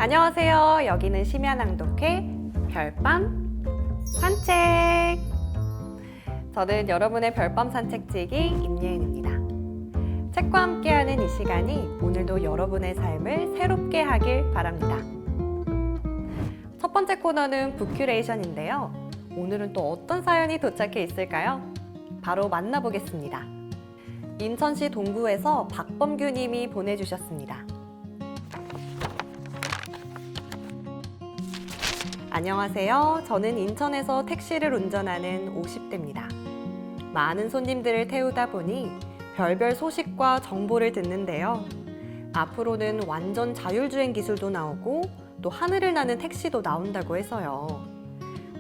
안녕하세요. 여기는 심야낭독회 별밤 산책. 저는 여러분의 별밤 산책지기 임예은입니다. 책과 함께하는 이 시간이 오늘도 여러분의 삶을 새롭게 하길 바랍니다. 첫 번째 코너는 북큐레이션인데요. 오늘은 또 어떤 사연이 도착해 있을까요? 바로 만나보겠습니다. 인천시 동구에서 박범규 님이 보내주셨습니다. 안녕하세요. 저는 인천에서 택시를 운전하는 50대입니다. 많은 손님들을 태우다 보니 별별 소식과 정보를 듣는데요. 앞으로는 완전 자율주행 기술도 나오고 또 하늘을 나는 택시도 나온다고 해서요.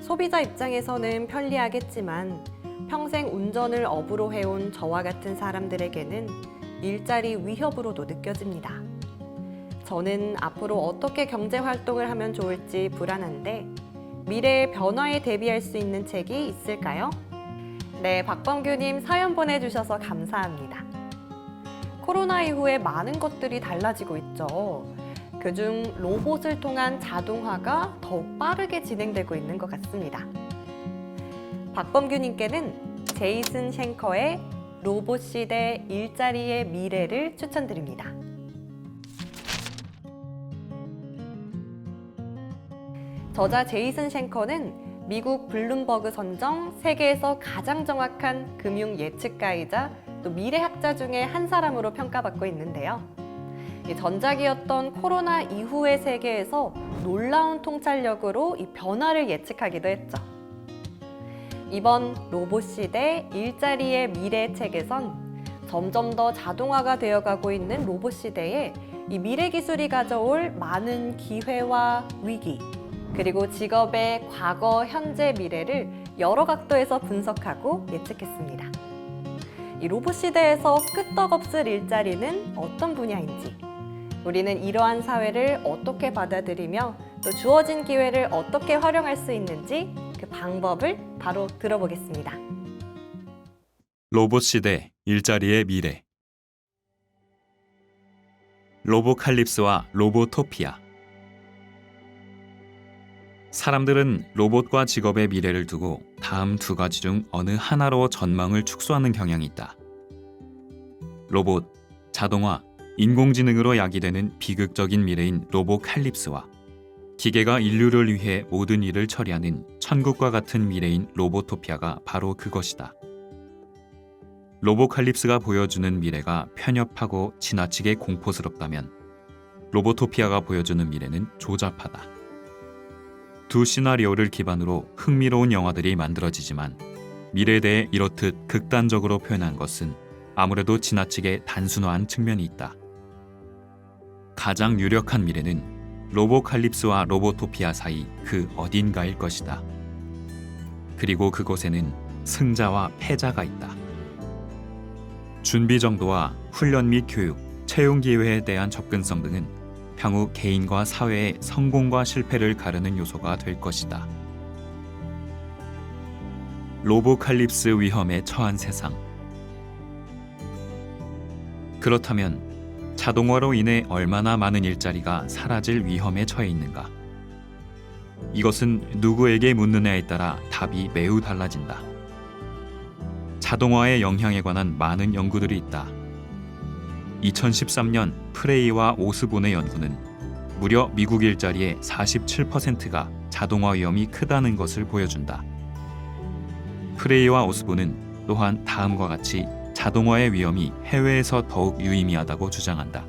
소비자 입장에서는 편리하겠지만 평생 운전을 업으로 해온 저와 같은 사람들에게는 일자리 위협으로도 느껴집니다. 저는 앞으로 어떻게 경제 활동을 하면 좋을지 불안한데 미래의 변화에 대비할 수 있는 책이 있을까요? 네, 박범규님 사연 보내주셔서 감사합니다. 코로나 이후에 많은 것들이 달라지고 있죠. 그중 로봇을 통한 자동화가 더욱 빠르게 진행되고 있는 것 같습니다. 박범규님께는 제이슨 쉔커의 로봇 시대 일자리의 미래를 추천드립니다. 저자 제이슨 쉔커는 미국 블룸버그 선정 세계에서 가장 정확한 금융 예측가이자 또 미래학자 중에 한 사람으로 평가받고 있는데요. 전작이었던 코로나 이후의 세계에서 놀라운 통찰력으로 이 변화를 예측하기도 했죠. 이번 로봇 시대 일자리의 미래 책에선 점점 더 자동화가 되어가고 있는 로봇 시대에 이 미래 기술이 가져올 많은 기회와 위기, 그리고 직업의 과거, 현재, 미래를 여러 각도에서 분석하고 예측했습니다. 이 로봇 시대에서 끄떡없을 일자리는 어떤 분야인지, 우리는 이러한 사회를 어떻게 받아들이며 또 주어진 기회를 어떻게 활용할 수 있는지 그 방법을 바로 들어보겠습니다. 로봇 시대 일자리의 미래. 로보칼립스와 로보토피아. 사람들은 로봇과 직업의 미래를 두고 다음 두 가지 중 어느 하나로 전망을 축소하는 경향이 있다. 로봇, 자동화, 인공지능으로 야기되는 비극적인 미래인 로보칼립스와 기계가 인류를 위해 모든 일을 처리하는 천국과 같은 미래인 로보토피아가 바로 그것이다. 로보칼립스가 보여주는 미래가 편협하고 지나치게 공포스럽다면 로보토피아가 보여주는 미래는 조잡하다. 두 시나리오를 기반으로 흥미로운 영화들이 만들어지지만 미래에 대해 이렇듯 극단적으로 표현한 것은 아무래도 지나치게 단순화한 측면이 있다. 가장 유력한 미래는 로보칼립스와 로보토피아 사이 그 어딘가일 것이다. 그리고 그곳에는 승자와 패자가 있다. 준비 정도와 훈련 및 교육, 채용 기회에 대한 접근성 등은 향후 개인과 사회의 성공과 실패를 가르는 요소가 될 것이다. 로보칼립스 위험에 처한 세상. 그렇다면 자동화로 인해 얼마나 많은 일자리가 사라질 위험에 처해 있는가? 이것은 누구에게 묻느냐에 따라 답이 매우 달라진다. 자동화의 영향에 관한 많은 연구들이 있다. 2013년 프레이와 오스본의 연구는 무려 미국 일자리의 47%가 자동화 위험이 크다는 것을 보여준다. 프레이와 오스본은 또한 다음과 같이 자동화의 위험이 해외에서 더욱 유의미하다고 주장한다.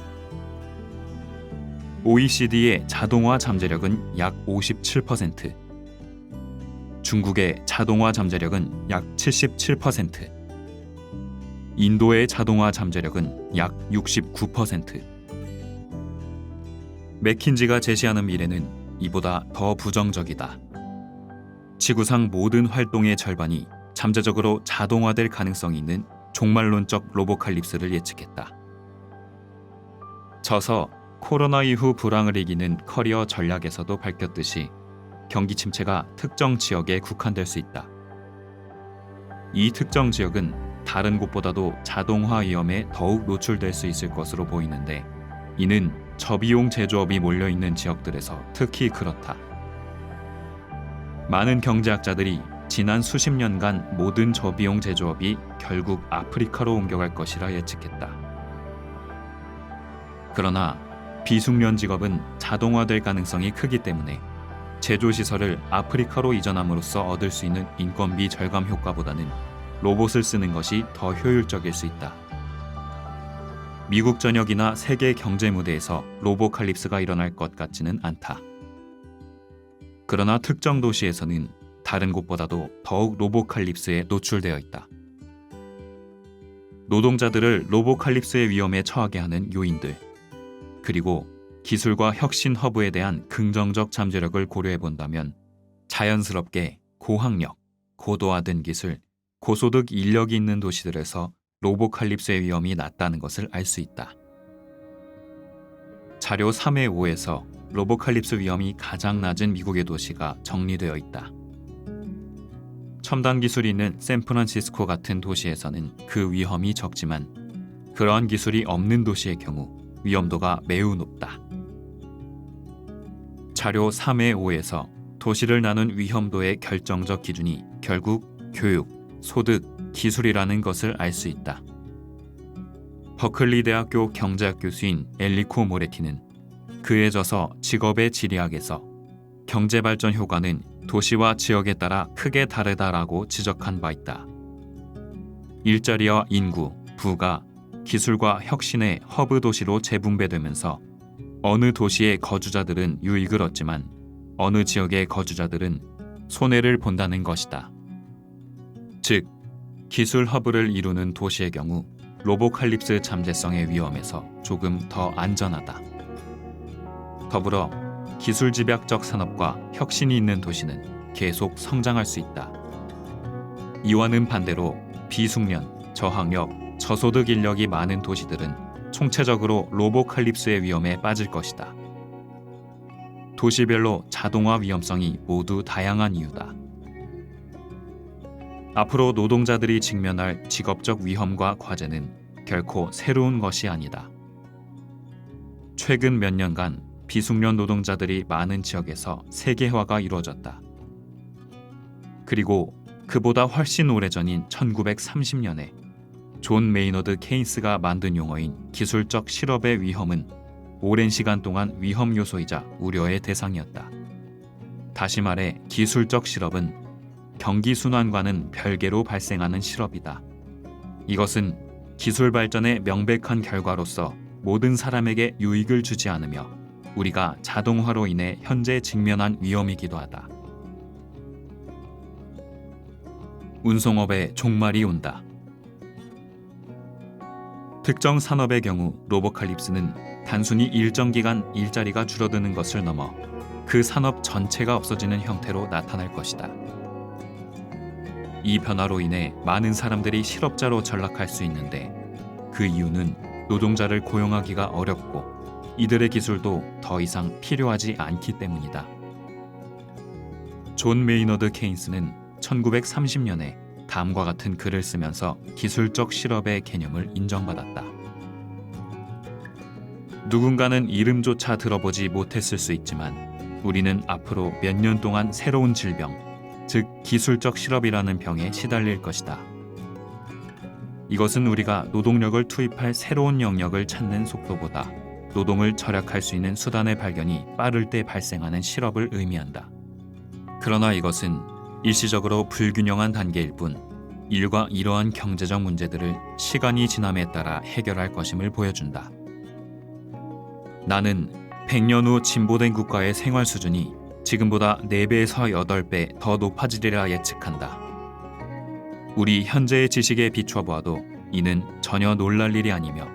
OECD의 자동화 잠재력은 약 57%, 중국의 자동화 잠재력은 약 77%, 인도의 자동화 잠재력은 약 69%. 맥킨지가 제시하는 미래는 이보다 더 부정적이다. 지구상 모든 활동의 절반이 잠재적으로 자동화될 가능성이 있는 종말론적 로보칼립스를 예측했다. 저서 코로나 이후 불황을 이기는 커리어 전략에서도 밝혔듯이 경기 침체가 특정 지역에 국한될 수 있다. 이 특정 지역은 다른 곳보다도 자동화 위험에 더욱 노출될 수 있을 것으로 보이는데 이는 저비용 제조업이 몰려있는 지역들에서 특히 그렇다. 많은 경제학자들이 지난 수십 년간 모든 저비용 제조업이 결국 아프리카로 옮겨갈 것이라 예측했다. 그러나 비숙련 직업은 자동화될 가능성이 크기 때문에 제조시설을 아프리카로 이전함으로써 얻을 수 있는 인건비 절감 효과보다는 로봇을 쓰는 것이 더 효율적일 수 있다. 미국 전역이나 세계 경제 무대에서 로보칼립스가 일어날 것 같지는 않다. 그러나 특정 도시에서는 다른 곳보다도 더욱 로보칼립스에 노출되어 있다. 노동자들을 로보칼립스의 위험에 처하게 하는 요인들, 그리고 기술과 혁신 허브에 대한 긍정적 잠재력을 고려해 본다면 자연스럽게 고학력, 고도화된 기술, 고소득 인력이 있는 도시들에서 로보칼립스의 위험이 낮다는 것을 알 수 있다. 자료 3의 5에서 로보칼립스 위험이 가장 낮은 미국의 도시가 정리되어 있다. 첨단 기술이 있는 샌프란시스코 같은 도시에서는 그 위험이 적지만 그러한 기술이 없는 도시의 경우 위험도가 매우 높다. 자료 3의 5에서 도시를 나눈 위험도의 결정적 기준이 결국 교육, 소득, 기술이라는 것을 알 수 있다. 버클리 대학교 경제학 교수인 엘리코 모레티는 그에 져서 직업의 지리학에서 경제발전 효과는 도시와 지역에 따라 크게 다르다라고 지적한 바 있다. 일자리와 인구, 부가 기술과 혁신의 허브 도시로 재분배되면서 어느 도시의 거주자들은 유익을 얻지만 어느 지역의 거주자들은 손해를 본다는 것이다. 즉, 기술 허브를 이루는 도시의 경우 로보칼립스 잠재성의 위험에서 조금 더 안전하다. 더불어 기술 집약적 산업과 혁신이 있는 도시는 계속 성장할 수 있다. 이와는 반대로 비숙련, 저학력, 저소득 인력이 많은 도시들은 총체적으로 로보칼립스의 위험에 빠질 것이다. 도시별로 자동화 위험성이 모두 다양한 이유다. 앞으로 노동자들이 직면할 직업적 위험과 과제는 결코 새로운 것이 아니다. 최근 몇 년간 비숙련 노동자들이 많은 지역에서 세계화가 이루어졌다. 그리고 그보다 훨씬 오래전인 1930년에 존 메이너드 케인스가 만든 용어인 기술적 실업의 위험은 오랜 시간 동안 위험 요소이자 우려의 대상이었다. 다시 말해 기술적 실업은 경기 순환과는 별개로 발생하는 실업이다. 이것은 기술 발전의 명백한 결과로서 모든 사람에게 유익을 주지 않으며 우리가 자동화로 인해 현재 직면한 위험이기도 하다. 운송업의 종말이 온다. 특정 산업의 경우 로보칼립스는 단순히 일정 기간 일자리가 줄어드는 것을 넘어 그 산업 전체가 없어지는 형태로 나타날 것이다. 이 변화로 인해 많은 사람들이 실업자로 전락할 수 있는데 그 이유는 노동자를 고용하기가 어렵고 이들의 기술도 더 이상 필요하지 않기 때문이다. 존 메이너드 케인스는 1930년에 다음과 같은 글을 쓰면서 기술적 실업의 개념을 인정받았다. 누군가는 이름조차 들어보지 못했을 수 있지만 우리는 앞으로 몇 년 동안 새로운 질병, 즉 기술적 실업이라는 병에 시달릴 것이다. 이것은 우리가 노동력을 투입할 새로운 영역을 찾는 속도보다 노동을 절약할 수 있는 수단의 발견이 빠를 때 발생하는 실업을 의미한다. 그러나 이것은 일시적으로 불균형한 단계일 뿐 인류가 이러한 경제적 문제들을 시간이 지남에 따라 해결할 것임을 보여준다. 나는 100년 후 진보된 국가의 생활 수준이 지금보다 4배에서 8배 더 높아지리라 예측한다. 우리 현재의 지식에 비추어 보아도 이는 전혀 놀랄 일이 아니며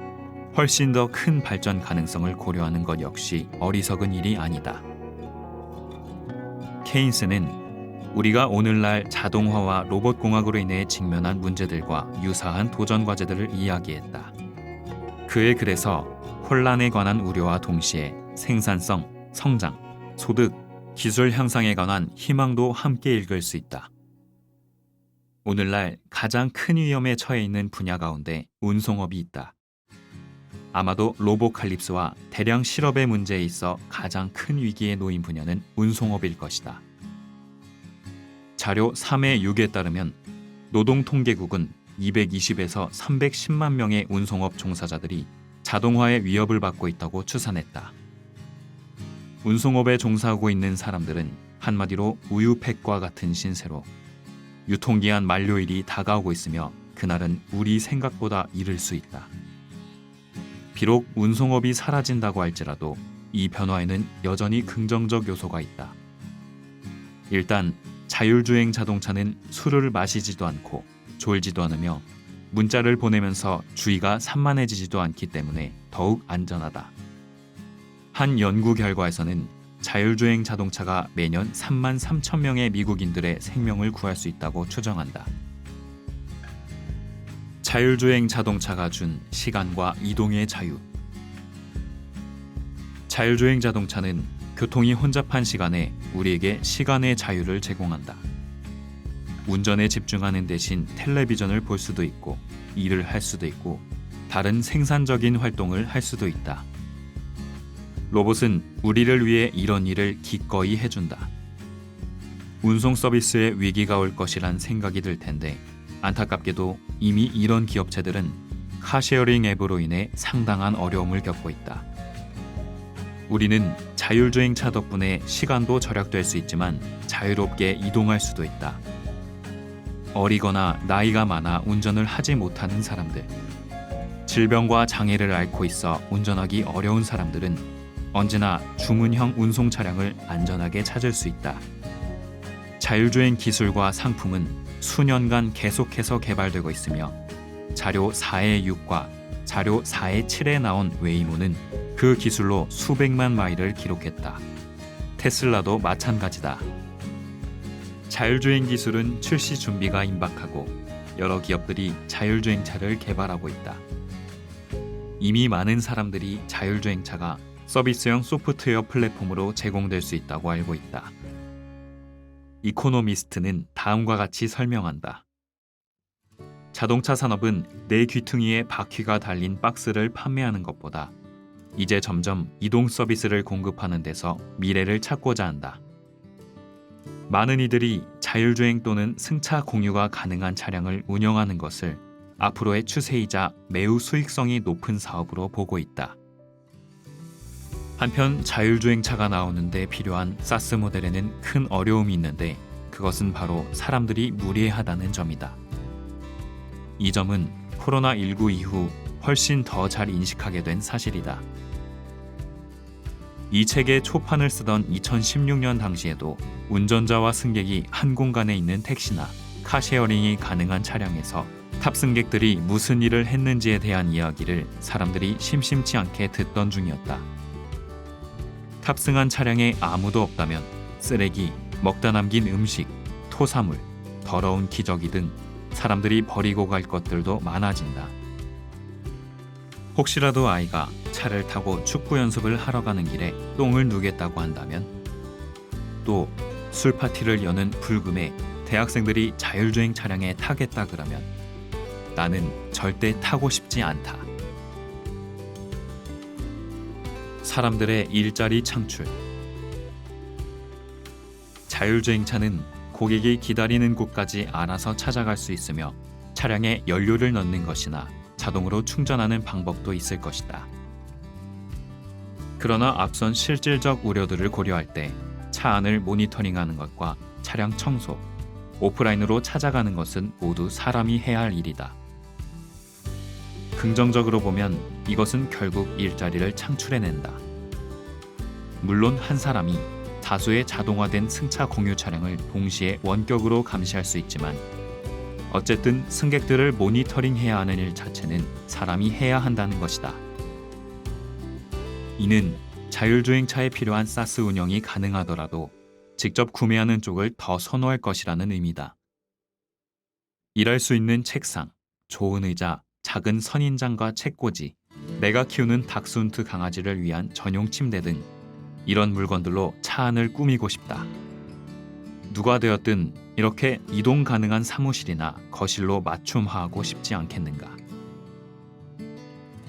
훨씬 더 큰 발전 가능성을 고려하는 것 역시 어리석은 일이 아니다. 케인스는 우리가 오늘날 자동화와 로봇공학으로 인해 직면한 문제들과 유사한 도전 과제들을 이야기했다. 그의 글에서 혼란에 관한 우려와 동시에 생산성, 성장, 소득, 기술 향상에 관한 희망도 함께 읽을 수 있다. 오늘날 가장 큰 위험에 처해 있는 분야 가운데 운송업이 있다. 아마도 로보칼립스와 대량 실업의 문제에 있어 가장 큰 위기에 놓인 분야는 운송업일 것이다. 자료 3의 6에 따르면 노동통계국은 220에서 310만 명의 운송업 종사자들이 자동화의 위협을 받고 있다고 추산했다. 운송업에 종사하고 있는 사람들은 한마디로 우유팩과 같은 신세로 유통기한 만료일이 다가오고 있으며 그날은 우리 생각보다 이를 수 있다. 비록 운송업이 사라진다고 할지라도 이 변화에는 여전히 긍정적 요소가 있다. 일단 자율주행 자동차는 술을 마시지도 않고 졸지도 않으며 문자를 보내면서 주의가 산만해지지도 않기 때문에 더욱 안전하다. 한 연구 결과에서는 자율주행 자동차가 매년 3만 3천 명의 미국인들의 생명을 구할 수 있다고 추정한다. 자율주행 자동차가 준 시간과 이동의 자유. 자율주행 자동차는 교통이 혼잡한 시간에 우리에게 시간의 자유를 제공한다. 운전에 집중하는 대신 텔레비전을 볼 수도 있고 일을 할 수도 있고 다른 생산적인 활동을 할 수도 있다. 로봇은 우리를 위해 이런 일을 기꺼이 해준다. 운송 서비스에 위기가 올 것이란 생각이 들 텐데 안타깝게도 이미 이런 기업체들은 카쉐어링 앱으로 인해 상당한 어려움을 겪고 있다. 우리는 자율주행 차 덕분에 시간도 절약될 수 있지만 자유롭게 이동할 수도 있다. 어리거나 나이가 많아 운전을 하지 못하는 사람들, 질병과 장애를 앓고 있어 운전하기 어려운 사람들은 언제나 주문형 운송 차량을 안전하게 찾을 수 있다. 자율주행 기술과 상품은 수년간 계속해서 개발되고 있으며 자료 4의 6과 자료 4의 7에 나온 웨이모는 그 기술로 수백만 마일을 기록했다. 테슬라도 마찬가지다. 자율주행 기술은 출시 준비가 임박하고 여러 기업들이 자율주행차를 개발하고 있다. 이미 많은 사람들이 자율주행차가 서비스형 소프트웨어 플랫폼으로 제공될 수 있다고 알고 있다. 이코노미스트는 다음과 같이 설명한다. 자동차 산업은 내 귀퉁이에 바퀴가 달린 박스를 판매하는 것보다 이제 점점 이동 서비스를 공급하는 데서 미래를 찾고자 한다. 많은 이들이 자율주행 또는 승차 공유가 가능한 차량을 운영하는 것을 앞으로의 추세이자 매우 수익성이 높은 사업으로 보고 있다. 한편 자율주행차가 나오는데 필요한 사스 모델에는 큰 어려움이 있는데 그것은 바로 사람들이 무례하다는 점이다. 이 점은 코로나19 이후 훨씬 더 잘 인식하게 된 사실이다. 이 책의 초판을 쓰던 2016년 당시에도 운전자와 승객이 한 공간에 있는 택시나 카쉐어링이 가능한 차량에서 탑승객들이 무슨 일을 했는지에 대한 이야기를 사람들이 심심치 않게 듣던 중이었다. 탑승한 차량에 아무도 없다면 쓰레기, 먹다 남긴 음식, 토사물, 더러운 기저귀 등 사람들이 버리고 갈 것들도 많아진다. 혹시라도 아이가 차를 타고 축구 연습을 하러 가는 길에 똥을 누겠다고 한다면, 또 술 파티를 여는 불금에 대학생들이 자율주행 차량에 타겠다 그러면 나는 절대 타고 싶지 않다. 사람들의 일자리 창출. 자율주행차는 고객이 기다리는 곳까지 알아서 찾아갈 수 있으며 차량에 연료를 넣는 것이나 자동으로 충전하는 방법도 있을 것이다. 그러나 앞선 실질적 우려들을 고려할 때 차 안을 모니터링하는 것과 차량 청소, 오프라인으로 찾아가는 것은 모두 사람이 해야 할 일이다. 긍정적으로 보면 이것은 결국 일자리를 창출해낸다. 물론 한 사람이 다수의 자동화된 승차 공유 차량을 동시에 원격으로 감시할 수 있지만 어쨌든 승객들을 모니터링해야 하는 일 자체는 사람이 해야 한다는 것이다. 이는 자율주행차에 필요한 사스 운영이 가능하더라도 직접 구매하는 쪽을 더 선호할 것이라는 의미다. 일할 수 있는 책상, 좋은 의자, 작은 선인장과 책꽂이, 내가 키우는 닥스훈트 강아지를 위한 전용 침대 등 이런 물건들로 차 안을 꾸미고 싶다. 누가 되었든 이렇게 이동 가능한 사무실이나 거실로 맞춤화하고 싶지 않겠는가.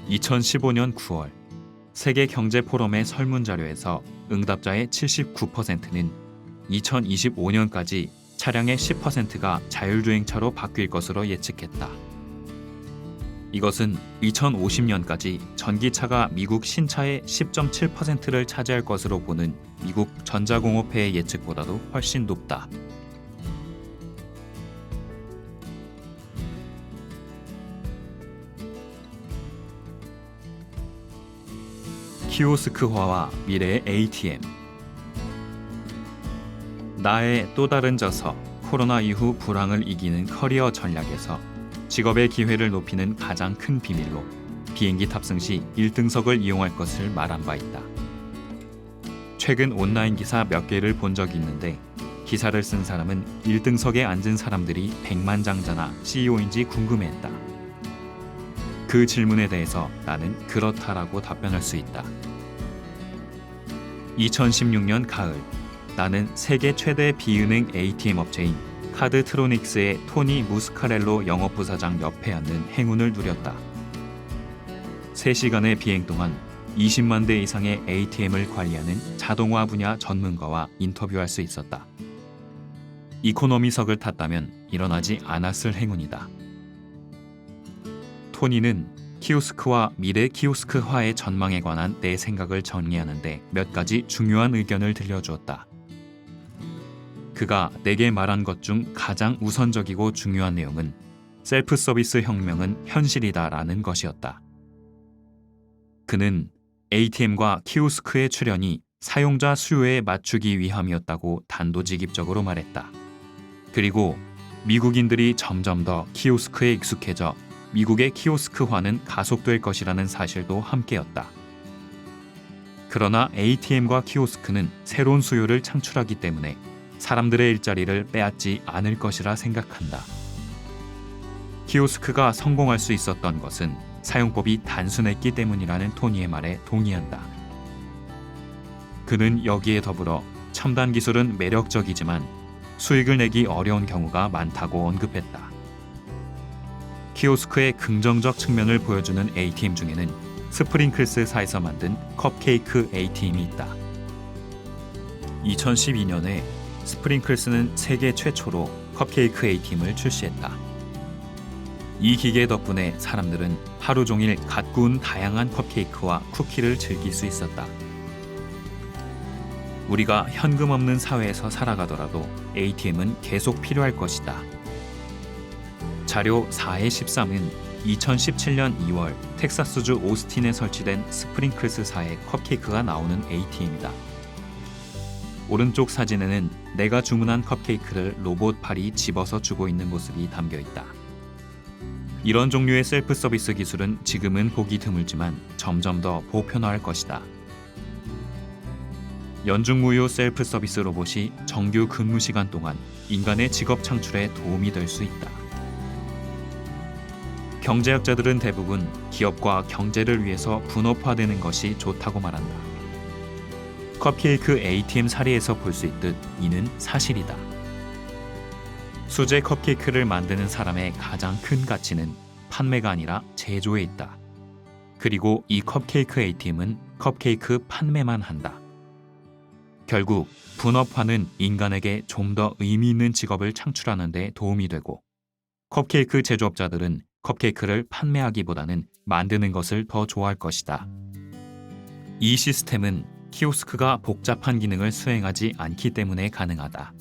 2015년 9월 세계 경제 포럼의 설문자료에서 응답자의 79%는 2025년까지 차량의 10%가 자율주행차로 바뀔 것으로 예측했다. 이것은 2050년까지 전기차가 미국 신차의 10.7%를 차지할 것으로 보는 미국 전자공업회의 예측보다도 훨씬 높다. 키오스크화와 미래의 ATM. 나의 또 다른 저서, 코로나 이후 불황을 이기는 커리어 전략에서 직업의 기회를 높이는 가장 큰 비밀로 비행기 탑승 시 1등석을 이용할 것을 말한 바 있다. 최근 온라인 기사 몇 개를 본 적이 있는데 기사를 쓴 사람은 1등석에 앉은 사람들이 백만장자나 CEO인지 궁금해했다. 그 질문에 대해서 나는 그렇다라고 답변할 수 있다. 2016년 가을, 나는 세계 최대 비은행 ATM 업체인 카드트로닉스의 토니 무스카렐로 영업부사장 옆에 앉는 행운을 누렸다. 3시간의 비행 동안 20만 대 이상의 ATM을 관리하는 자동화 분야 전문가와 인터뷰할 수 있었다. 이코노미석을 탔다면 일어나지 않았을 행운이다. 토니는 키오스크와 미래 키오스크화의 전망에 관한 내 생각을 정리하는데 몇 가지 중요한 의견을 들려주었다. 그가 내게 말한 것 중 가장 우선적이고 중요한 내용은 셀프 서비스 혁명은 현실이다라는 것이었다. 그는 ATM과 키오스크의 출현이 사용자 수요에 맞추기 위함이었다고 단도직입적으로 말했다. 그리고 미국인들이 점점 더 키오스크에 익숙해져 미국의 키오스크화는 가속될 것이라는 사실도 함께였다. 그러나 ATM과 키오스크는 새로운 수요를 창출하기 때문에 사람들의 일자리를 빼앗지 않을 것이라 생각한다. 키오스크가 성공할 수 있었던 것은 사용법이 단순했기 때문이라는 토니의 말에 동의한다. 그는 여기에 더불어 첨단 기술은 매력적이지만 수익을 내기 어려운 경우가 많다고 언급했다. 키오스크의 긍정적 측면을 보여주는 ATM 중에는 스프링클스사에서 만든 컵케이크 ATM이 있다. 2012년에 스프링클스는 세계 최초로 컵케이크 ATM을 출시했다. 이 기계 덕분에 사람들은 하루 종일 갓 구운 다양한 컵케이크와 쿠키를 즐길 수 있었다. 우리가 현금 없는 사회에서 살아가더라도 ATM은 계속 필요할 것이다. 자료 4-13은 2017년 2월 텍사스주 오스틴에 설치된 스프링클스사의 컵케이크가 나오는 ATM이다. 오른쪽 사진에는 내가 주문한 컵케이크를 로봇 팔이 집어서 주고 있는 모습이 담겨 있다. 이런 종류의 셀프 서비스 기술은 지금은 보기 드물지만 점점 더 보편화할 것이다. 연중무휴 셀프 서비스 로봇이 정규 근무 시간 동안 인간의 직업 창출에 도움이 될 수 있다. 경제학자들은 대부분 기업과 경제를 위해서 분업화되는 것이 좋다고 말한다. 컵케이크 ATM 사례에서 볼 수 있듯 이는 사실이다. 수제 컵케이크를 만드는 사람의 가장 큰 가치는 판매가 아니라 제조에 있다. 그리고 이 컵케이크 ATM은 컵케이크 판매만 한다. 결국 분업화는 인간에게 좀 더 의미 있는 직업을 창출하는 데 도움이 되고 컵케이크 제조업자들은 컵케이크를 판매하기보다는 만드는 것을 더 좋아할 것이다. 이 시스템은 키오스크가 복잡한 기능을 수행하지 않기 때문에 가능하다.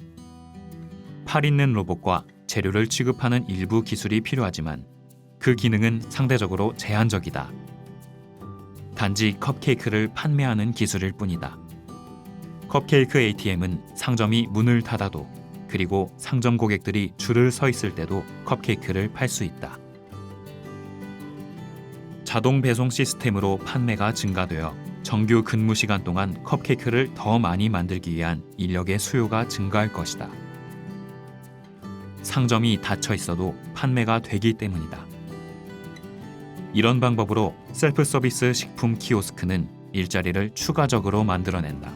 팔 있는 로봇과 재료를 취급하는 일부 기술이 필요하지만 그 기능은 상대적으로 제한적이다. 단지 컵케이크를 판매하는 기술일 뿐이다. 컵케이크 ATM은 상점이 문을 닫아도 그리고 상점 고객들이 줄을 서 있을 때도 컵케이크를 팔 수 있다. 자동 배송 시스템으로 판매가 증가되어 정규 근무 시간 동안 컵케이크를 더 많이 만들기 위한 인력의 수요가 증가할 것이다. 상점이 닫혀 있어도 판매가 되기 때문이다. 이런 방법으로 셀프 서비스 식품 키오스크는 일자리를 추가적으로 만들어낸다.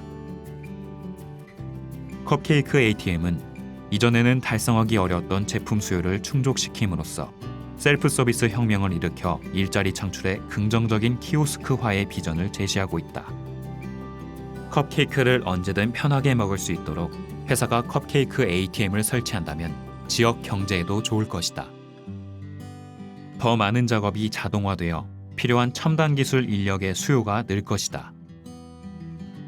컵케이크 ATM은 이전에는 달성하기 어려웠던 제품 수요를 충족시킴으로써 셀프 서비스 혁명을 일으켜 일자리 창출에 긍정적인 키오스크화의 비전을 제시하고 있다. 컵케이크를 언제든 편하게 먹을 수 있도록 회사가 컵케이크 ATM을 설치한다면 지역 경제에도 좋을 것이다. 더 많은 작업이 자동화되어 필요한 첨단 기술 인력의 수요가 늘 것이다.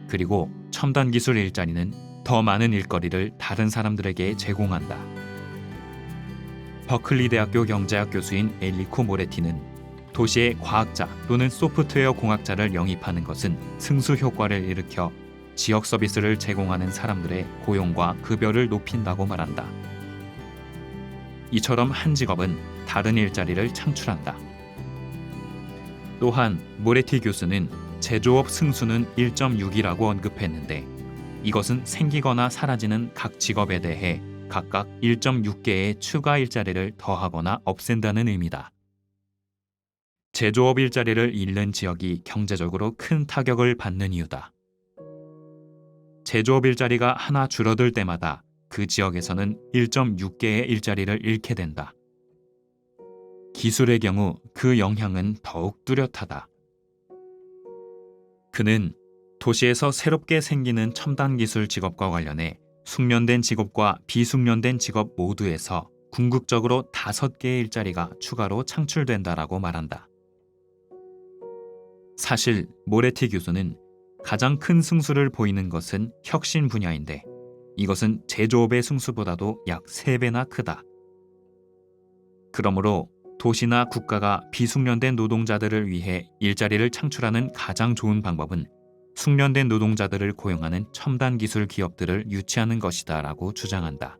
그리고 첨단 기술 일자리는 더 많은 일거리를 다른 사람들에게 제공한다. 버클리 대학교 경제학 교수인 엘리코 모레티는 도시의 과학자 또는 소프트웨어 공학자를 영입하는 것은 승수 효과를 일으켜 지역 서비스를 제공하는 사람들의 고용과 급여를 높인다고 말한다. 이처럼 한 직업은 다른 일자리를 창출한다. 또한 모레티 교수는 제조업 승수는 1.6이라고 언급했는데 이것은 생기거나 사라지는 각 직업에 대해 각각 1.6개의 추가 일자리를 더하거나 없앤다는 의미다. 제조업 일자리를 잃는 지역이 경제적으로 큰 타격을 받는 이유다. 제조업 일자리가 하나 줄어들 때마다 그 지역에서는 1.6개의 일자리를 잃게 된다. 기술의 경우 그 영향은 더욱 뚜렷하다. 그는 도시에서 새롭게 생기는 첨단 기술 직업과 관련해 숙련된 직업과 비숙련된 직업 모두에서 궁극적으로 5개의 일자리가 추가로 창출된다라고 말한다. 사실 모레티 교수는 가장 큰 승수를 보이는 것은 혁신 분야인데 이것은 제조업의 승수보다도 약 3배나 크다. 그러므로 도시나 국가가 비숙련된 노동자들을 위해 일자리를 창출하는 가장 좋은 방법은 숙련된 노동자들을 고용하는 첨단 기술 기업들을 유치하는 것이다 라고 주장한다.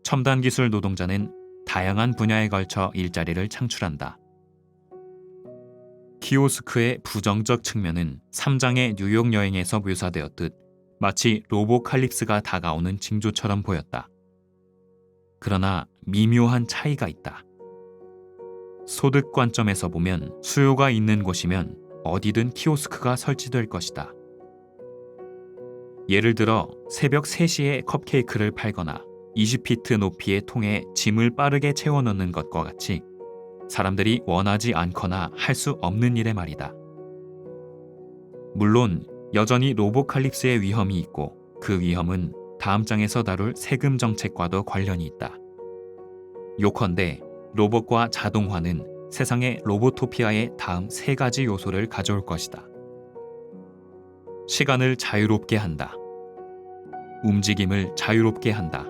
첨단 기술 노동자는 다양한 분야에 걸쳐 일자리를 창출한다. 키오스크의 부정적 측면은 3장의 뉴욕 여행에서 묘사되었듯 마치 로보칼립스가 다가오는 징조처럼 보였다. 그러나 미묘한 차이가 있다. 소득 관점에서 보면 수요가 있는 곳이면 어디든 키오스크가 설치될 것이다. 예를 들어 새벽 3시에 컵케이크를 팔거나 20피트 높이의 통에 짐을 빠르게 채워 넣는 것과 같이 사람들이 원하지 않거나 할 수 없는 일에 말이다. 물론 여전히 로보칼립스의 위험이 있고 그 위험은 다음 장에서 다룰 세금 정책과도 관련이 있다. 요컨대 로봇과 자동화는 세상의 로보토피아의 다음 3가지 요소를 가져올 것이다. 시간을 자유롭게 한다. 움직임을 자유롭게 한다.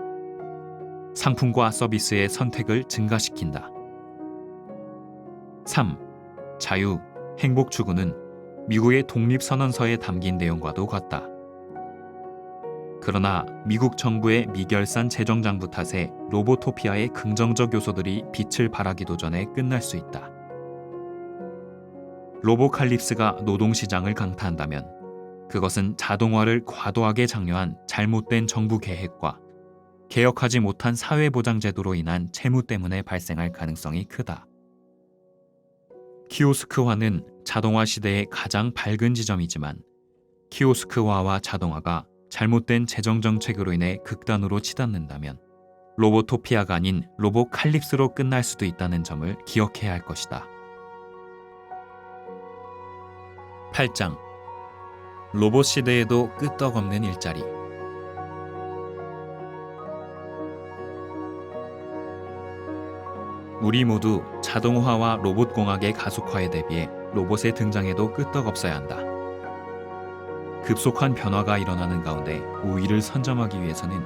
상품과 서비스의 선택을 증가시킨다. 3. 자유, 행복 추구는 미국의 독립선언서에 담긴 내용과도 같다. 그러나 미국 정부의 미결산 재정장부 탓에 로보토피아의 긍정적 요소들이 빛을 발하기도 전에 끝날 수 있다. 로보칼립스가 노동시장을 강타한다면 그것은 자동화를 과도하게 장려한 잘못된 정부 계획과 개혁하지 못한 사회보장제도로 인한 채무 때문에 발생할 가능성이 크다. 키오스크화는 자동화 시대의 가장 밝은 지점이지만 키오스크화와 자동화가 잘못된 재정정책으로 인해 극단으로 치닫는다면 로보토피아가 아닌 로보칼립스로 끝날 수도 있다는 점을 기억해야 할 것이다. 8장 로봇 시대에도 끄떡없는 일자리. 우리 모두 자동화와 로봇공학의 가속화에 대비해 로봇의 등장에도 끄떡없어야 한다. 급속한 변화가 일어나는 가운데 우위를 선점하기 위해서는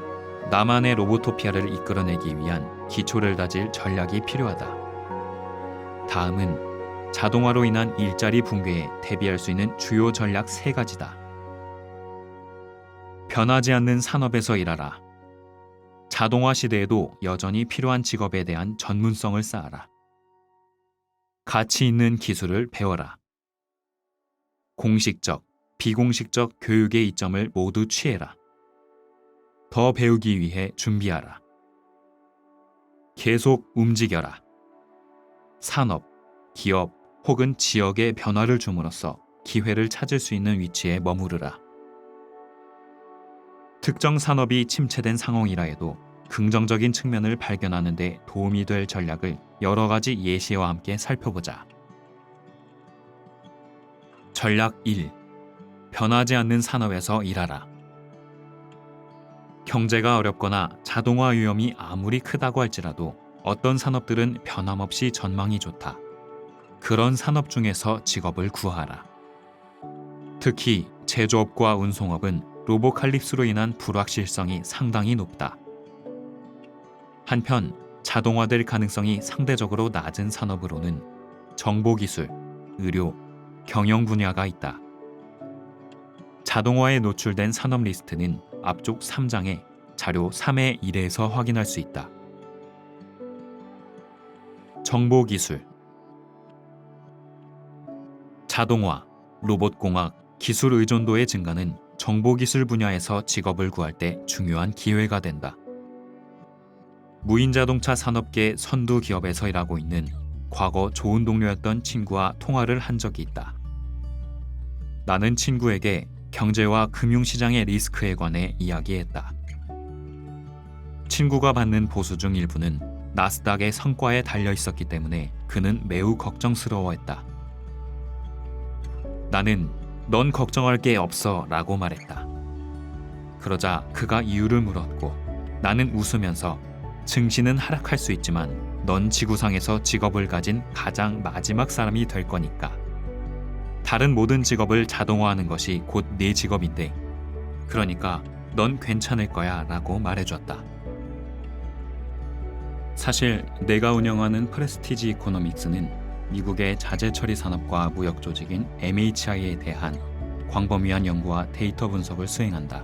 나만의 로보토피아를 이끌어내기 위한 기초를 다질 전략이 필요하다. 다음은 자동화로 인한 일자리 붕괴에 대비할 수 있는 주요 전략 3가지다. 변하지 않는 산업에서 일하라. 자동화 시대에도 여전히 필요한 직업에 대한 전문성을 쌓아라. 가치 있는 기술을 배워라. 공식적, 비공식적 교육의 이점을 모두 취해라. 더 배우기 위해 준비하라. 계속 움직여라. 산업, 기업 혹은 지역의 변화를 줌으로써 기회를 찾을 수 있는 위치에 머무르라. 특정 산업이 침체된 상황이라 해도 긍정적인 측면을 발견하는 데 도움이 될 전략을 여러 가지 예시와 함께 살펴보자. 전략 1. 변하지 않는 산업에서 일하라. 경제가 어렵거나 자동화 위험이 아무리 크다고 할지라도 어떤 산업들은 변함없이 전망이 좋다. 그런 산업 중에서 직업을 구하라. 특히 제조업과 운송업은 로보칼립스로 인한 불확실성이 상당히 높다. 한편 자동화될 가능성이 상대적으로 낮은 산업으로는 정보기술, 의료, 경영 분야가 있다. 자동화에 노출된 산업 리스트는 앞쪽 3장에 자료 3의 1에서 확인할 수 있다. 정보기술, 자동화, 로봇공학, 기술 의존도의 증가는 정보기술 분야에서 직업을 구할 때 중요한 기회가 된다. 무인자동차 산업계 선두 기업에서 일하고 있는 과거 좋은 동료였던 친구와 통화를 한 적이 있다. 나는 친구에게 경제와 금융시장의 리스크에 관해 이야기했다. 친구가 받는 보수 중 일부는 나스닥의 성과에 달려 있었기 때문에 그는 매우 걱정스러워했다. 나는 넌 걱정할 게 없어 라고 말했다. 그러자 그가 이유를 물었고 나는 웃으면서 증시는 하락할 수 있지만 넌 지구상에서 직업을 가진 가장 마지막 사람이 될 거니까. 다른 모든 직업을 자동화하는 것이 곧 네 직업인데 그러니까 넌 괜찮을 거야 라고 말해줬다. 사실 내가 운영하는 프레스티지 이코노믹스는 미국의 자재 처리 산업과 무역 조직인 MHI에 대한 광범위한 연구와 데이터 분석을 수행한다.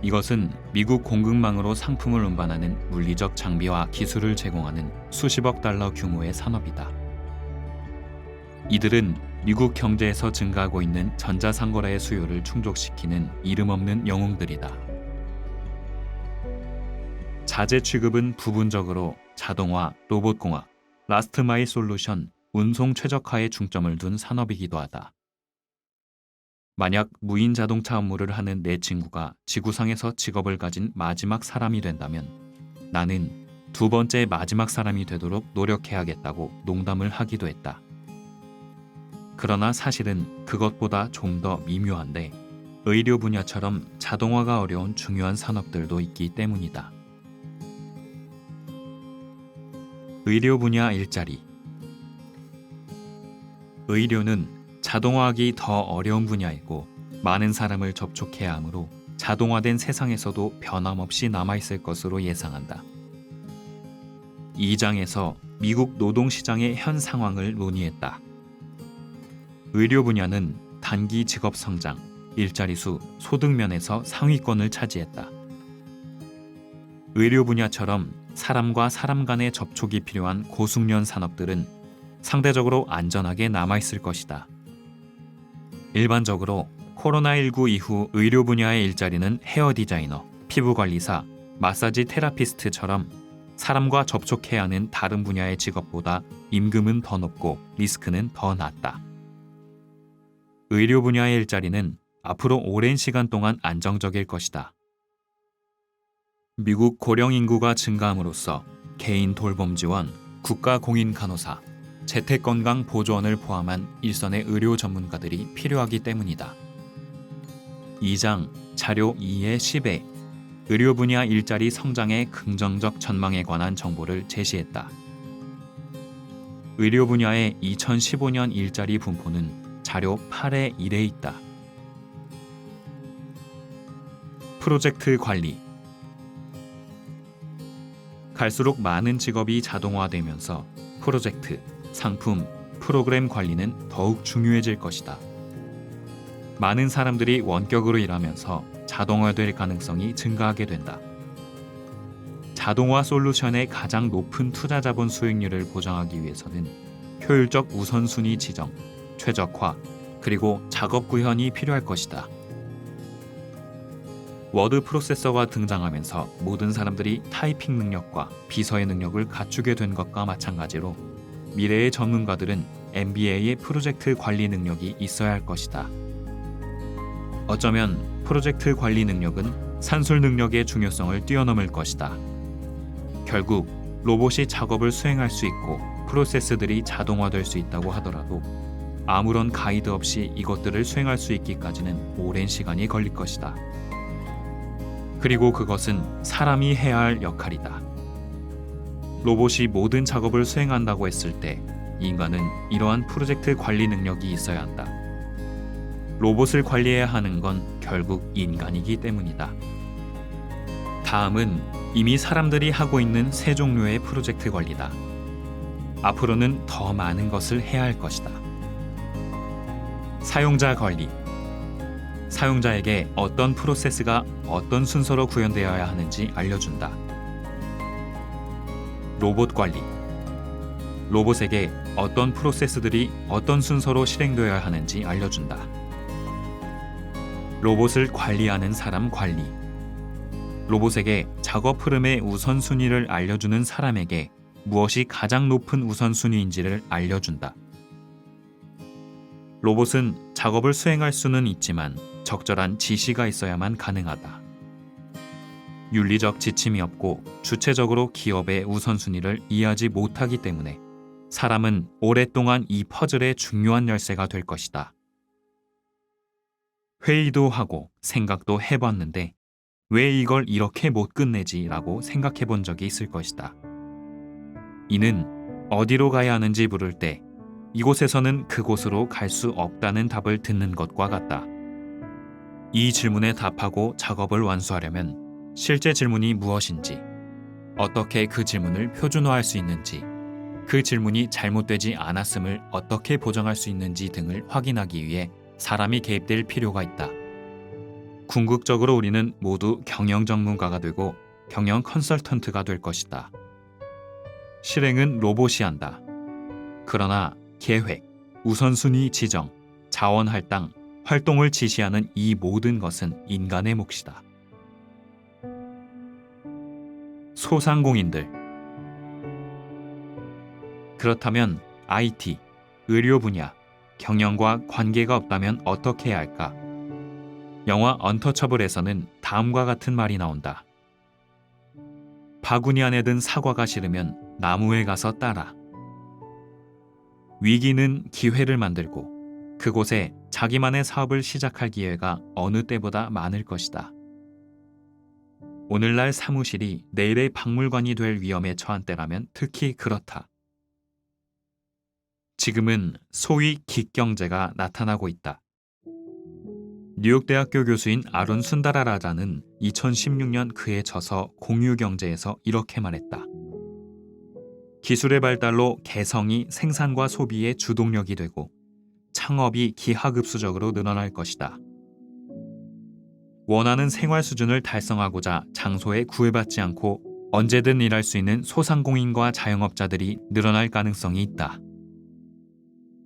이것은 미국 공급망으로 상품을 운반하는 물리적 장비와 기술을 제공하는 수십억 달러 규모의 산업이다. 이들은 미국 경제에서 증가하고 있는 전자상거래의 수요를 충족시키는 이름 없는 영웅들이다. 자재 취급은 부분적으로 자동화, 로봇공학, 라스트마일 솔루션, 운송 최적화에 중점을 둔 산업이기도 하다. 만약 무인 자동차 업무를 하는 내 친구가 지구상에서 직업을 가진 마지막 사람이 된다면 나는 두 번째 마지막 사람이 되도록 노력해야겠다고 농담을 하기도 했다. 그러나 사실은 그것보다 좀 더 미묘한데 의료 분야처럼 자동화가 어려운 중요한 산업들도 있기 때문이다. 의료 분야 일자리. 의료는 자동화하기 더 어려운 분야이고 많은 사람을 접촉해야 하므로 자동화된 세상에서도 변함없이 남아있을 것으로 예상한다. 이 장에서 미국 노동시장의 현 상황을 논의했다. 의료 분야는 단기 직업 성장, 일자리 수, 소득 면에서 상위권을 차지했다. 의료 분야처럼 사람과 사람 간의 접촉이 필요한 고숙련 산업들은 상대적으로 안전하게 남아있을 것이다. 일반적으로 코로나19 이후 의료 분야의 일자리는 헤어 디자이너, 피부 관리사, 마사지 테라피스트처럼 사람과 접촉해야 하는 다른 분야의 직업보다 임금은 더 높고 리스크는 더 낮다. 의료 분야의 일자리는 앞으로 오랜 시간 동안 안정적일 것이다. 미국 고령 인구가 증가함으로써 개인 돌봄 지원, 국가 공인 간호사, 재택건강 보조원을 포함한 일선의 의료 전문가들이 필요하기 때문이다. 2장 자료 2의 10에 의료 분야 일자리 성장의 긍정적 전망에 관한 정보를 제시했다. 의료 분야의 2015년 일자리 분포는 자료 8의 1에 있다. 프로젝트 관리. 갈수록 많은 직업이 자동화되면서 프로젝트, 상품, 프로그램 관리는 더욱 중요해질 것이다. 많은 사람들이 원격으로 일하면서 자동화될 가능성이 증가하게 된다. 자동화 솔루션의 가장 높은 투자 자본 수익률을 보장하기 위해서는 효율적 우선순위 지정, 최적화, 그리고 작업 구현이 필요할 것이다. 워드 프로세서가 등장하면서 모든 사람들이 타이핑 능력과 비서의 능력을 갖추게 된 것과 마찬가지로 미래의 전문가들은 MBA의 프로젝트 관리 능력이 있어야 할 것이다. 어쩌면 프로젝트 관리 능력은 산술 능력의 중요성을 뛰어넘을 것이다. 결국 로봇이 작업을 수행할 수 있고 프로세스들이 자동화될 수 있다고 하더라도 아무런 가이드 없이 이것들을 수행할 수 있기까지는 오랜 시간이 걸릴 것이다. 그리고 그것은 사람이 해야 할 역할이다. 로봇이 모든 작업을 수행한다고 했을 때 인간은 이러한 프로젝트 관리 능력이 있어야 한다. 로봇을 관리해야 하는 건 결국 인간이기 때문이다. 다음은 이미 사람들이 하고 있는 세 종류의 프로젝트 관리다. 앞으로는 더 많은 것을 해야 할 것이다. 사용자 관리. 사용자에게 어떤 프로세스가 어떤 순서로 구현되어야 하는지 알려준다. 로봇 관리. 로봇에게 어떤 프로세스들이 어떤 순서로 실행되어야 하는지 알려준다. 로봇을 관리하는 사람 관리. 로봇에게 작업 흐름의 우선순위를 알려주는 사람에게 무엇이 가장 높은 우선순위인지를 알려준다. 로봇은 작업을 수행할 수는 있지만 적절한 지시가 있어야만 가능하다. 윤리적 지침이 없고 주체적으로 기업의 우선순위를 이해하지 못하기 때문에 사람은 오랫동안 이 퍼즐의 중요한 열쇠가 될 것이다. 회의도 하고 생각도 해봤는데 왜 이걸 이렇게 못 끝내지? 라고 생각해 본 적이 있을 것이다. 이는 어디로 가야 하는지 물을 때 이곳에서는 그곳으로 갈 수 없다는 답을 듣는 것과 같다. 이 질문에 답하고 작업을 완수하려면 실제 질문이 무엇인지, 어떻게 그 질문을 표준화할 수 있는지, 그 질문이 잘못되지 않았음을 어떻게 보장할 수 있는지 등을 확인하기 위해 사람이 개입될 필요가 있다. 궁극적으로 우리는 모두 경영 전문가가 되고 경영 컨설턴트가 될 것이다. 실행은 로봇이 한다. 그러나 계획, 우선순위 지정, 자원 할당, 활동을 지시하는 이 모든 것은 인간의 몫이다. 소상공인들. 그렇다면 IT, 의료 분야, 경영과 관계가 없다면 어떻게 해야 할까? 영화 언터처블에서는 다음과 같은 말이 나온다. 바구니 안에 든 사과가 싫으면 나무에 가서 따라. 위기는 기회를 만들고 그곳에 자기만의 사업을 시작할 기회가 어느 때보다 많을 것이다. 오늘날 사무실이 내일의 박물관이 될 위험에 처한 때라면 특히 그렇다. 지금은 소위 긱경제가 나타나고 있다. 뉴욕대학교 교수인 아론 순다라라자는 2016년 그의 저서 공유경제에서 이렇게 말했다. 기술의 발달로 개성이 생산과 소비의 주동력이 되고 창업이 기하급수적으로 늘어날 것이다. 원하는 생활 수준을 달성하고자 장소에 구애받지 않고 언제든 일할 수 있는 소상공인과 자영업자들이 늘어날 가능성이 있다.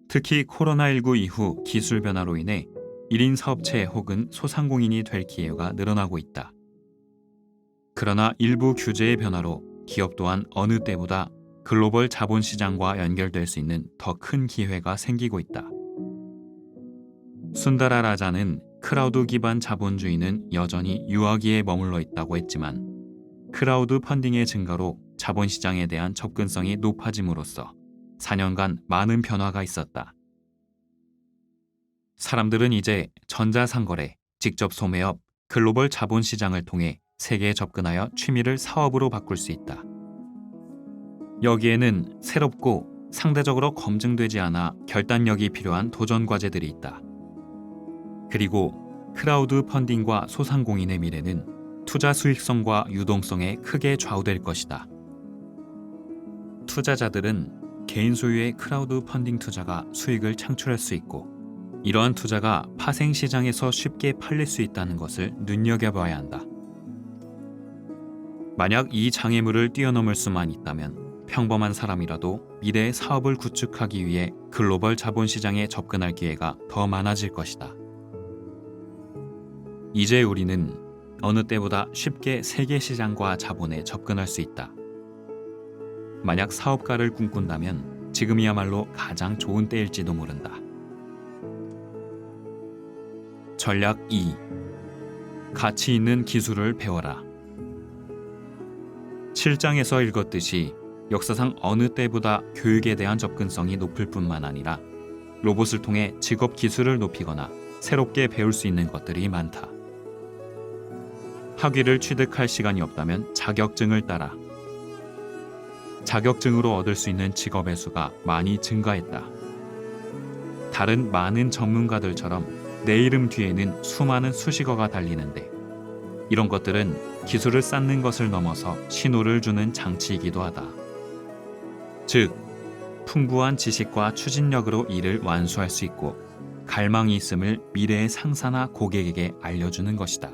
특히 코로나19 이후 기술 변화로 인해 1인 사업체 혹은 소상공인이 될 기회가 늘어나고 있다. 그러나 일부 규제의 변화로 기업 또한 어느 때보다 글로벌 자본시장과 연결될 수 있는 더 큰 기회가 생기고 있다. 순다라라자는 크라우드 기반 자본주의는 여전히 유아기에 머물러 있다고 했지만 크라우드 펀딩의 증가로 자본시장에 대한 접근성이 높아짐으로써 4년간 많은 변화가 있었다. 사람들은 이제 전자상거래, 직접 소매업, 글로벌 자본시장을 통해 세계에 접근하여 취미를 사업으로 바꿀 수 있다. 여기에는 새롭고 상대적으로 검증되지 않아 결단력이 필요한 도전 과제들이 있다. 그리고 크라우드 펀딩과 소상공인의 미래는 투자 수익성과 유동성에 크게 좌우될 것이다. 투자자들은 개인 소유의 크라우드 펀딩 투자가 수익을 창출할 수 있고 이러한 투자가 파생 시장에서 쉽게 팔릴 수 있다는 것을 눈여겨봐야 한다. 만약 이 장애물을 뛰어넘을 수만 있다면 평범한 사람이라도 미래의 사업을 구축하기 위해 글로벌 자본시장에 접근할 기회가 더 많아질 것이다. 이제 우리는 어느 때보다 쉽게 세계 시장과 자본에 접근할 수 있다. 만약 사업가를 꿈꾼다면 지금이야말로 가장 좋은 때일지도 모른다. 전략 2. 가치 있는 기술을 배워라. 7장에서 읽었듯이 역사상 어느 때보다 교육에 대한 접근성이 높을 뿐만 아니라 로봇을 통해 직업 기술을 높이거나 새롭게 배울 수 있는 것들이 많다. 학위를 취득할 시간이 없다면 자격증을 따라. 자격증으로 얻을 수 있는 직업의 수가 많이 증가했다. 다른 많은 전문가들처럼 내 이름 뒤에는 수많은 수식어가 달리는데 이런 것들은 기술을 쌓는 것을 넘어서 신호를 주는 장치이기도 하다. 즉, 풍부한 지식과 추진력으로 일을 완수할 수 있고 갈망이 있음을 미래의 상사나 고객에게 알려주는 것이다.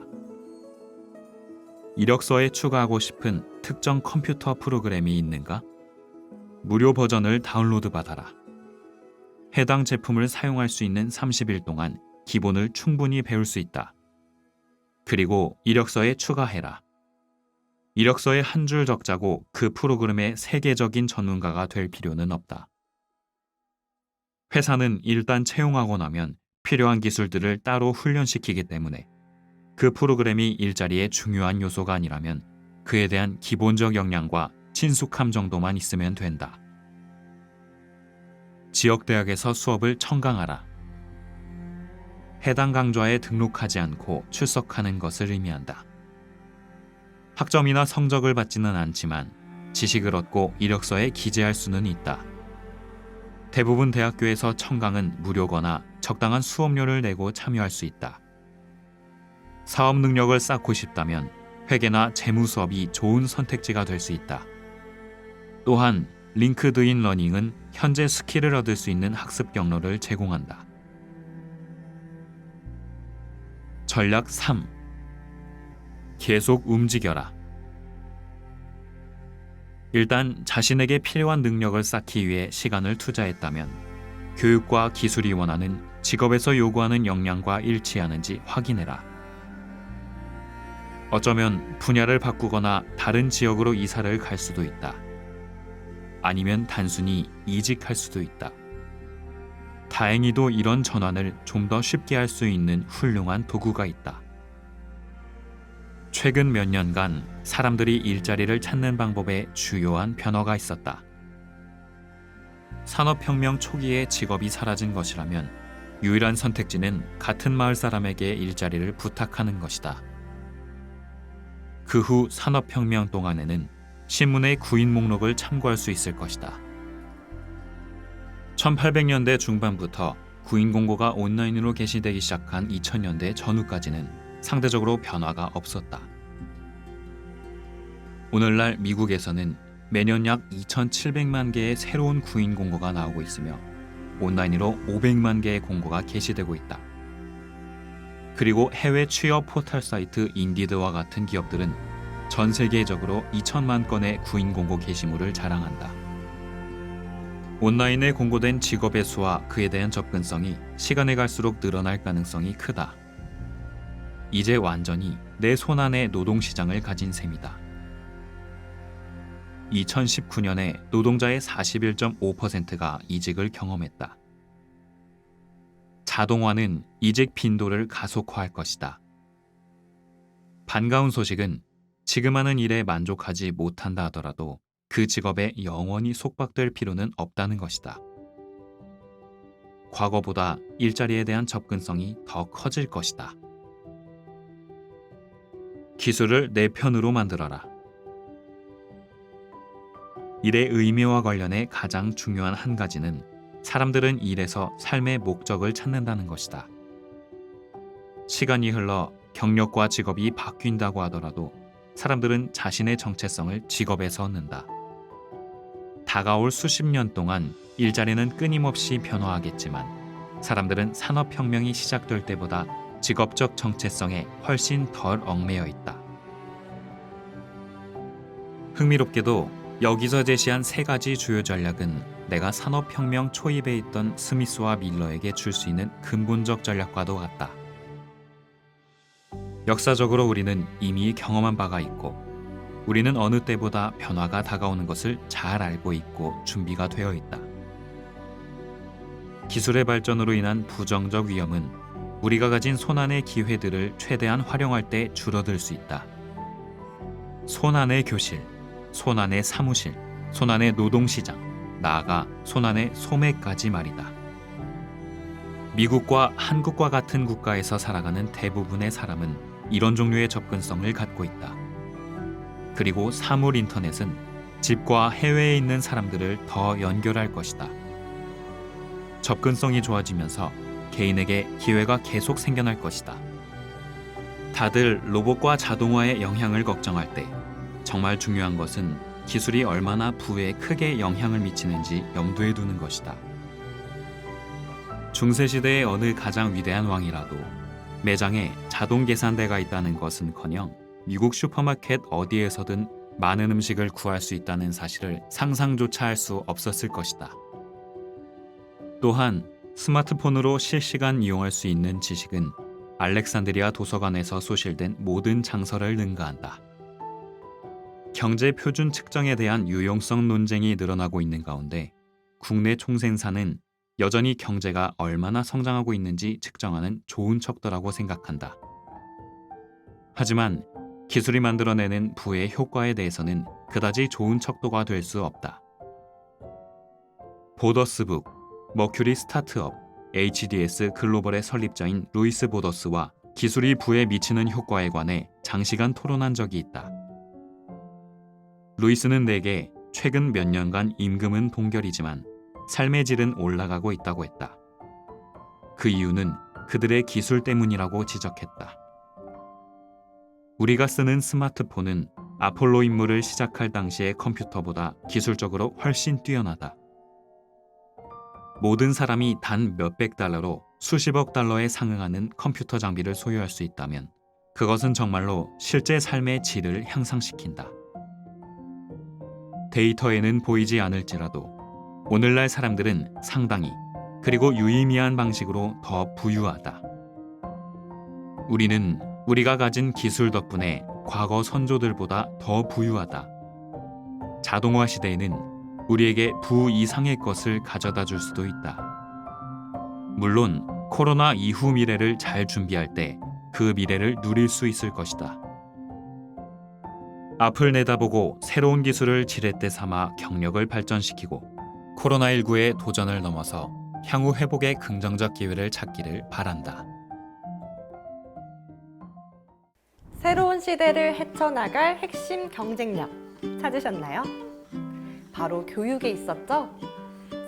이력서에 추가하고 싶은 특정 컴퓨터 프로그램이 있는가? 무료 버전을 다운로드 받아라. 해당 제품을 사용할 수 있는 30일 동안 기본을 충분히 배울 수 있다. 그리고 이력서에 추가해라. 이력서에 한 줄 적자고 그 프로그램의 세계적인 전문가가 될 필요는 없다. 회사는 일단 채용하고 나면 필요한 기술들을 따로 훈련시키기 때문에 그 프로그램이 일자리의 중요한 요소가 아니라면 그에 대한 기본적 역량과 친숙함 정도만 있으면 된다. 지역대학에서 수업을 청강하라. 해당 강좌에 등록하지 않고 출석하는 것을 의미한다. 학점이나 성적을 받지는 않지만 지식을 얻고 이력서에 기재할 수는 있다. 대부분 대학교에서 청강은 무료거나 적당한 수업료를 내고 참여할 수 있다. 사업 능력을 쌓고 싶다면 회계나 재무 수업이 좋은 선택지가 될 수 있다. 또한 링크드인 러닝은 현재 스킬을 얻을 수 있는 학습 경로를 제공한다. 전략 3. 계속 움직여라. 일단 자신에게 필요한 능력을 쌓기 위해 시간을 투자했다면 교육과 기술이 원하는 직업에서 요구하는 역량과 일치하는지 확인해라. 어쩌면 분야를 바꾸거나 다른 지역으로 이사를 갈 수도 있다. 아니면 단순히 이직할 수도 있다. 다행히도 이런 전환을 좀 더 쉽게 할 수 있는 훌륭한 도구가 있다. 최근 몇 년간 사람들이 일자리를 찾는 방법에 주요한 변화가 있었다. 산업혁명 초기에 직업이 사라진 것이라면 유일한 선택지는 같은 마을 사람에게 일자리를 부탁하는 것이다. 그 후 산업혁명 동안에는 신문의 구인 목록을 참고할 수 있을 것이다. 1800년대 중반부터 구인 공고가 온라인으로 게시되기 시작한 2000년대 전후까지는 상대적으로 변화가 없었다. 오늘날 미국에서는 매년 약 2,700만 개의 새로운 구인 공고가 나오고 있으며 온라인으로 500만 개의 공고가 게시되고 있다. 그리고 해외 취업 포털 사이트 인디드와 같은 기업들은 전 세계적으로 2천만 건의 구인 공고 게시물을 자랑한다. 온라인에 공고된 직업의 수와 그에 대한 접근성이 시간이 갈수록 늘어날 가능성이 크다. 이제 완전히 내 손안에 노동시장을 가진 셈이다. 2019년에 노동자의 41.5%가 이직을 경험했다. 자동화는 이직 빈도를 가속화할 것이다. 반가운 소식은 지금 하는 일에 만족하지 못한다 하더라도 그 직업에 영원히 속박될 필요는 없다는 것이다. 과거보다 일자리에 대한 접근성이 더 커질 것이다. 기술을 내 편으로 만들어라. 일의 의미와 관련해 가장 중요한 한 가지는 사람들은 일에서 삶의 목적을 찾는다는 것이다. 시간이 흘러 경력과 직업이 바뀐다고 하더라도 사람들은 자신의 정체성을 직업에서 얻는다. 다가올 수십 년 동안 일자리는 끊임없이 변화하겠지만 사람들은 산업혁명이 시작될 때보다 직업적 정체성에 훨씬 덜 얽매여 있다. 흥미롭게도 여기서 제시한 세 가지 주요 전략은 내가 산업혁명 초입에 있던 스미스와 밀러에게 줄 수 있는 근본적 전략과도 같다. 역사적으로 우리는 이미 경험한 바가 있고 우리는 어느 때보다 변화가 다가오는 것을 잘 알고 있고 준비가 되어 있다. 기술의 발전으로 인한 부정적 위험은 우리가 가진 손안의 기회들을 최대한 활용할 때 줄어들 수 있다. 손안의 교실, 손안의 사무실, 손안의 노동시장, 나아가 손안의 소매까지 말이다. 미국과 한국과 같은 국가에서 살아가는 대부분의 사람은 이런 종류의 접근성을 갖고 있다. 그리고 사물 인터넷은 집과 해외에 있는 사람들을 더 연결할 것이다. 접근성이 좋아지면서 개인에게 기회가 계속 생겨날 것이다. 다들 로봇과 자동화의 영향을 걱정할 때 정말 중요한 것은 기술이 얼마나 부에 크게 영향을 미치는지 염두에 두는 것이다. 중세시대의 어느 가장 위대한 왕이라도 매장에 자동 계산대가 있다는 것은커녕 미국 슈퍼마켓 어디에서든 많은 음식을 구할 수 있다는 사실을 상상조차 할 수 없었을 것이다. 또한 스마트폰으로 실시간 이용할 수 있는 지식은 알렉산드리아 도서관에서 소실된 모든 장서를 능가한다. 경제 표준 측정에 대한 유용성 논쟁이 늘어나고 있는 가운데 국내 총생산은 여전히 경제가 얼마나 성장하고 있는지 측정하는 좋은 척도라고 생각한다. 하지만 기술이 만들어내는 부의 효과에 대해서는 그다지 좋은 척도가 될 수 없다. 보더스북, 머큐리 스타트업, HDS 글로벌의 설립자인 루이스 보더스와 기술이 부에 미치는 효과에 관해 장시간 토론한 적이 있다. 루이스는 내게 최근 몇 년간 임금은 동결이지만 삶의 질은 올라가고 있다고 했다. 그 이유는 그들의 기술 때문이라고 지적했다. 우리가 쓰는 스마트폰은 아폴로 임무를 시작할 당시의 컴퓨터보다 기술적으로 훨씬 뛰어나다. 모든 사람이 단 몇백 달러로 수십억 달러에 상응하는 컴퓨터 장비를 소유할 수 있다면 그것은 정말로 실제 삶의 질을 향상시킨다. 데이터에는 보이지 않을지라도 오늘날 사람들은 상당히 그리고 유의미한 방식으로 더 부유하다. 우리는 우리가 가진 기술 덕분에 과거 선조들보다 더 부유하다. 자동화 시대에는 우리에게 부 이상의 것을 가져다 줄 수도 있다. 물론 코로나 이후 미래를 잘 준비할 때 그 미래를 누릴 수 있을 것이다. 앞을 내다보고 새로운 기술을 지렛대 삼아 경력을 발전시키고 코로나19의 도전을 넘어서 향후 회복의 긍정적 기회를 찾기를 바란다. 새로운 시대를 헤쳐나갈 핵심 경쟁력 찾으셨나요? 바로 교육에 있었죠?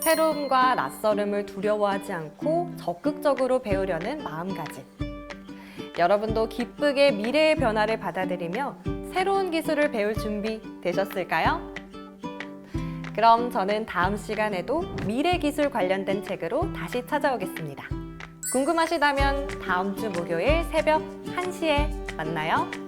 새로움과 낯설음을 두려워하지 않고 적극적으로 배우려는 마음가짐. 여러분도 기쁘게 미래의 변화를 받아들이며 새로운 기술을 배울 준비 되셨을까요? 그럼 저는 다음 시간에도 미래 기술 관련된 책으로 다시 찾아오겠습니다. 궁금하시다면 다음 주 목요일 새벽 1시에 만나요.